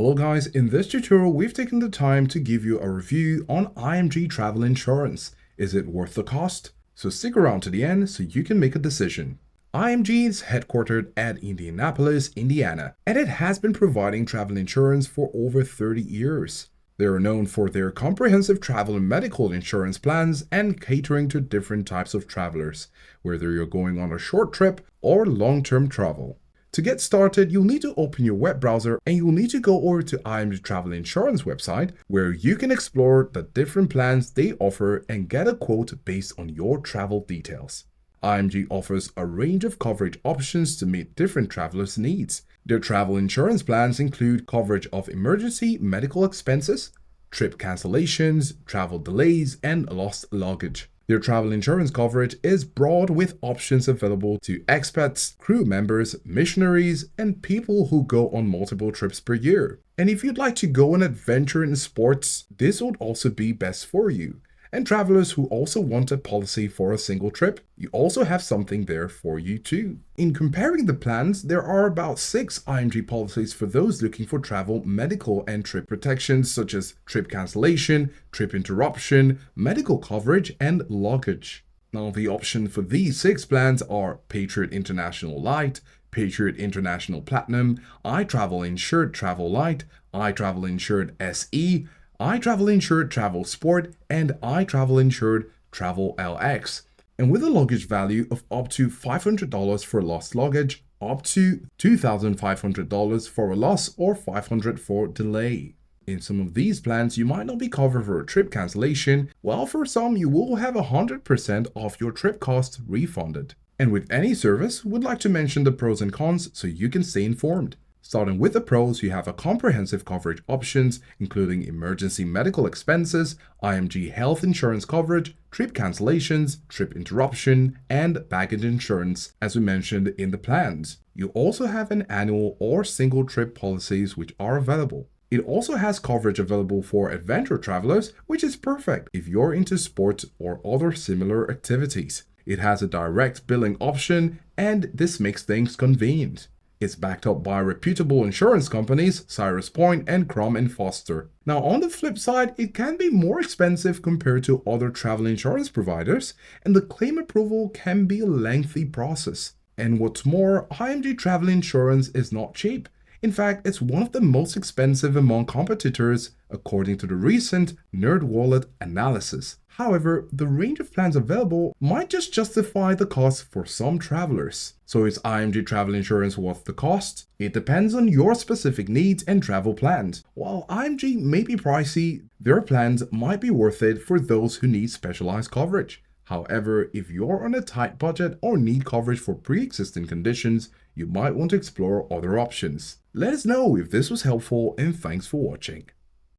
Hello guys, in this tutorial we've taken the time to give you a review on IMG Travel Insurance. Is it worth the cost? So stick around to the end so you can make a decision. IMG is headquartered at Indianapolis, Indiana, and it has been providing travel insurance for over 30 years. They are known for their comprehensive travel and medical insurance plans and catering to different types of travelers, whether you're going on a short trip or long-term travel. To get started, you'll need to open your web browser and you'll need to go over to IMG Travel Insurance website where you can explore the different plans they offer and get a quote based on your travel details. IMG offers a range of coverage options to meet different travelers' needs. Their travel insurance plans include coverage of emergency medical expenses, trip cancellations, travel delays, and lost luggage. Their travel insurance coverage is broad with options available to expats, crew members, missionaries, and people who go on multiple trips per year. And if you'd like to go on adventure in sports, this would also be best for you. And travelers who also want a policy for a single trip, you also have something there for you too. In comparing the plans, there are about 6 IMG policies for those looking for travel, medical, and trip protections such as trip cancellation, trip interruption, medical coverage, and luggage. Now the options for these 6 plans are Patriot International Light, Patriot International Platinum, iTravel Insured Travel Light, iTravel Insured SE, iTravel Insured Travel Sport, and iTravel Insured Travel LX. And with a luggage value of up to $500 for lost luggage, up to $2,500 for a loss, or $500 for delay. In some of these plans, you might not be covered for a trip cancellation, while for some you will have 100% of your trip costs refunded. And with any service, we'd like to mention the pros and cons so you can stay informed. Starting with the pros, you have a comprehensive coverage options, including emergency medical expenses, IMG health insurance coverage, trip cancellations, trip interruption, and baggage insurance, as we mentioned in the plans. You also have an annual or single trip policies which are available. It also has coverage available for adventure travelers, which is perfect if you're into sports or other similar activities. It has a direct billing option, and this makes things convenient. It's backed up by reputable insurance companies, Cyrus Point and Crum & Foster. Now on the flip side, it can be more expensive compared to other travel insurance providers, and the claim approval can be a lengthy process. And what's more, IMG Travel Insurance is not cheap. In fact, it's one of the most expensive among competitors, according to the recent NerdWallet analysis. However, the range of plans available might just justify the cost for some travelers. So is IMG Travel Insurance worth the cost? It depends on your specific needs and travel plans. While IMG may be pricey, their plans might be worth it for those who need specialized coverage. However, if you're on a tight budget or need coverage for pre-existing conditions, you might want to explore other options. Let us know if this was helpful, and thanks for watching.